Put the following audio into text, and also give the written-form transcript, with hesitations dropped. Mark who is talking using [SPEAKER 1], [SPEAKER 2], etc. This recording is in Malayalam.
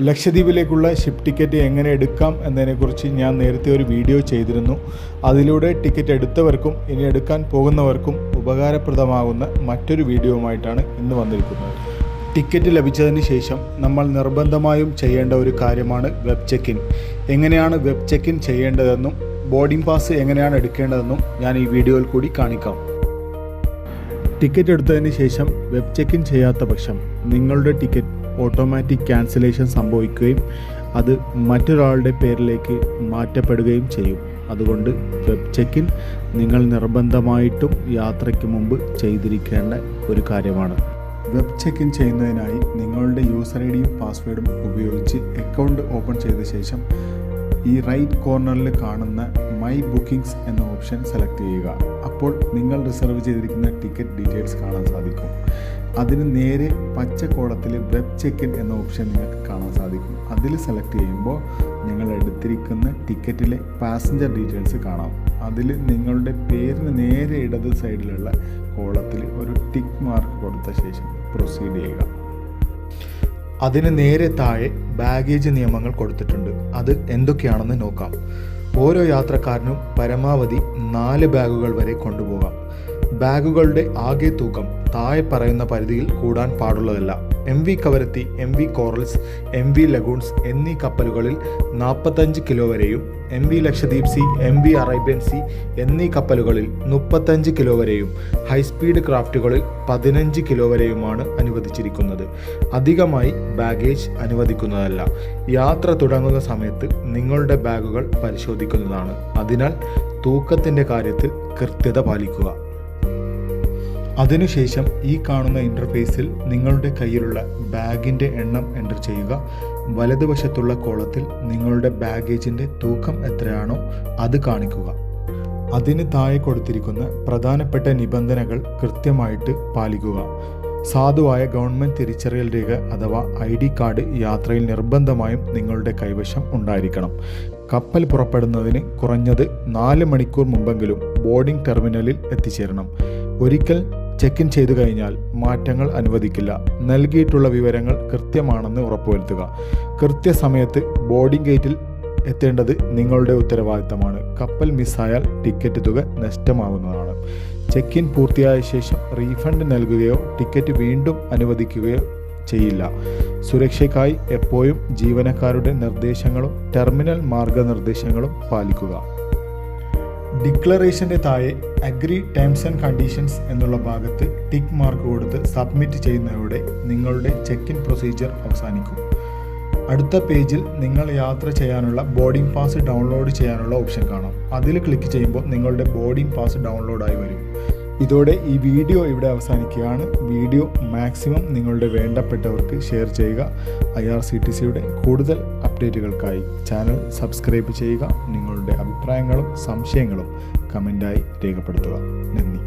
[SPEAKER 1] ലക്ഷദ്വീപിലേക്കുള്ള ഷിപ്പ് ടിക്കറ്റ് എങ്ങനെ എടുക്കാം എന്നതിനെക്കുറിച്ച് ഞാൻ നേരത്തെ ഒരു വീഡിയോ ചെയ്തിരുന്നു. അതിലൂടെ ടിക്കറ്റ് എടുത്തവർക്കും ഇനി എടുക്കാൻ പോകുന്നവർക്കും ഉപകാരപ്രദമാകുന്ന മറ്റൊരു വീഡിയോയുമായിട്ടാണ് ഇന്ന് വന്നിരിക്കുന്നത്. ടിക്കറ്റ് ലഭിച്ചതിന് ശേഷം നമ്മൾ നിർബന്ധമായും ചെയ്യേണ്ട ഒരു കാര്യമാണ് വെബ് ചെക്ക് ഇൻ. എങ്ങനെയാണ് വെബ് ചെക്ക് ഇൻ ചെയ്യേണ്ടതെന്നും ബോർഡിംഗ് പാസ് എങ്ങനെയാണ് എടുക്കേണ്ടതെന്നും ഞാൻ ഈ വീഡിയോയിൽ കൂടി കാണിക്കാം. ടിക്കറ്റ് എടുത്തതിന് ശേഷം വെബ് ചെക്ക് ഇൻ ചെയ്യാത്ത പക്ഷം നിങ്ങളുടെ ടിക്കറ്റ് ഓട്ടോമാറ്റിക് ക്യാൻസലേഷൻ സംഭവിക്കുകയും അത് മറ്റൊരാളുടെ പേരിലേക്ക് മാറ്റപ്പെടുകയും ചെയ്യും. അതുകൊണ്ട് വെബ് ചെക്ക് ഇൻ നിങ്ങൾ നിർബന്ധമായിട്ടും യാത്രയ്ക്ക് മുമ്പ് ചെയ്തിരിക്കേണ്ട ഒരു കാര്യമാണ്. വെബ് ചെക്ക് ഇൻ ചെയ്യുന്നതിനായി നിങ്ങളുടെ യൂസർ ഐ ഡിയും പാസ്വേഡും ഉപയോഗിച്ച് അക്കൗണ്ട് ഓപ്പൺ ചെയ്ത ശേഷം ഈ റൈറ്റ് കോർണറിൽ കാണുന്ന മൈ ബുക്കിംഗ്സ് എന്ന ഓപ്ഷൻ സെലക്ട് ചെയ്യുക. അപ്പോൾ നിങ്ങൾ റിസർവ് ചെയ്തിരിക്കുന്ന ടിക്കറ്റ് ഡീറ്റെയിൽസ് കാണാൻ സാധിക്കും. അതിന് നേരെ പച്ച കോളത്തിൽ വെബ് ചെക്ക് ഇൻ എന്ന ഓപ്ഷൻ നിങ്ങൾക്ക് കാണാൻ സാധിക്കും. അതിൽ സെലക്ട് ചെയ്യുമ്പോൾ നിങ്ങൾ എടുത്തിരിക്കുന്ന ടിക്കറ്റിലെ പാസഞ്ചർ ഡീറ്റെയിൽസ് കാണാം. അതിൽ നിങ്ങളുടെ പേരിന് നേരെ ഇടത് സൈഡിലുള്ള കോളത്തിൽ ഒരു ടിക്ക് മാർക്ക് കൊടുത്ത ശേഷം പ്രൊസീഡ് ചെയ്യുക. അതിന് നേരെ താഴെ ബാഗേജ് നിയമങ്ങൾ കൊടുത്തിട്ടുണ്ട്. അത് എന്തൊക്കെയാണെന്ന് നോക്കാം. ഓരോ യാത്രക്കാരനും പരമാവധി 4 ബാഗുകൾ വരെ കൊണ്ടുപോകാം. ബാഗുകളുടെ ആകെ തൂക്കം താഴെ പറയുന്ന പരിധിയിൽ കൂടാൻ പാടുള്ളതല്ല. MV Kavaratti, MV corals, MV lagoons എന്നീ കപ്പലുകളിൽ 45 കിലോ വരെയും MV Lakshadweep C, MV Arabian C എന്നീ കപ്പലുകളിൽ 35 കിലോ വരെയും ഹൈസ്പീഡ് ക്രാഫ്റ്റുകളിൽ 15 കിലോ വരെയുമാണ് അനുവദിച്ചിരിക്കുന്നത്. അധികമായി ബാഗേജ് അനുവദിക്കുന്നതല്ല. യാത്ര തുടങ്ങുന്ന സമയത്ത് നിങ്ങളുടെ ബാഗുകൾ പരിശോധിക്കുന്നതാണ്. അതിനാൽ തൂക്കത്തിൻ്റെ കാര്യത്തിൽ കൃത്യത പാലിക്കുക. അതിനുശേഷം ഈ കാണുന്ന ഇൻ്റർഫേസിൽ നിങ്ങളുടെ കയ്യിലുള്ള ബാഗിൻ്റെ എണ്ണം എൻ്റർ ചെയ്യുക. വലതുവശത്തുള്ള കോളത്തിൽ നിങ്ങളുടെ ബാഗേജിൻ്റെ തൂക്കം എത്രയാണോ അത് കാണിക്കുക. അതിന് താഴെ കൊടുത്തിരിക്കുന്ന പ്രധാനപ്പെട്ട നിബന്ധനകൾ കൃത്യമായിട്ട് പാലിക്കുക. സാധുവായ ഗവൺമെൻറ് തിരിച്ചറിയൽ രേഖ അഥവാ ID കാർഡ് യാത്രയിൽ നിർബന്ധമായും നിങ്ങളുടെ കൈവശം ഉണ്ടായിരിക്കണം. കപ്പൽ പുറപ്പെടുന്നതിന് കുറഞ്ഞത് 4 മണിക്കൂർ മുമ്പെങ്കിലും ബോർഡിംഗ് ടെർമിനലിൽ എത്തിച്ചേരണം. ഒരിക്കൽ ചെക്ക് ഇൻ ചെയ്തു കഴിഞ്ഞാൽ മാറ്റങ്ങൾ അനുവദിക്കില്ല. നൽകിയിട്ടുള്ള വിവരങ്ങൾ കൃത്യമാണെന്ന് ഉറപ്പുവരുത്തുക. കൃത്യസമയത്ത് ബോർഡിംഗ് ഗേറ്റിൽ എത്തേണ്ടത് നിങ്ങളുടെ ഉത്തരവാദിത്തമാണ്. കപ്പൽ മിസ്സായാൽ ടിക്കറ്റ് തുക നഷ്ടമാവുന്നതാണ്. ചെക്ക് ഇൻ പൂർത്തിയായ ശേഷം റീഫണ്ട് നൽകുകയോ ടിക്കറ്റ് വീണ്ടും അനുവദിക്കുകയോ ചെയ്യില്ല. സുരക്ഷയ്ക്കായി എപ്പോഴും ജീവനക്കാരുടെ നിർദ്ദേശങ്ങളും ടെർമിനൽ മാർഗനിർദ്ദേശങ്ങളും പാലിക്കുക. ഡിക്ലറേഷൻ്റെ താഴെ അഗ്രി ടേംസ് ആൻഡ് കണ്ടീഷൻസ് എന്നുള്ള ഭാഗത്ത് ടിക്ക് മാർക്ക് കൊടുത്ത് സബ്മിറ്റ് ചെയ്യുന്നതോടെ നിങ്ങളുടെ ചെക്ക് ഇൻ പ്രൊസീജിയർ അവസാനിക്കും. അടുത്ത പേജിൽ നിങ്ങൾ യാത്ര ചെയ്യാനുള്ള ബോർഡിംഗ് പാസ് ഡൗൺലോഡ് ചെയ്യാനുള്ള ഓപ്ഷൻ കാണാം. അതിൽ ക്ലിക്ക് ചെയ്യുമ്പോൾ നിങ്ങളുടെ ബോർഡിംഗ് പാസ് ഡൗൺലോഡായി വരും. ഇതോടെ ഈ വീഡിയോ ഇവിടെ അവസാനിക്കുകയാണ്. വീഡിയോ മാക്സിമം നിങ്ങളുടെ വേണ്ടപ്പെട്ടവർക്ക് ഷെയർ ചെയ്യുക. IRCTCയുടെ കൂടുതൽ അപ്ഡേറ്റുകൾക്കായി ചാനൽ സബ്സ്ക്രൈബ് ചെയ്യുക. നിങ്ങളുടെ അഭിപ്രായങ്ങളും സംശയങ്ങളും കമൻ്റായി രേഖപ്പെടുത്തുക. നന്ദി.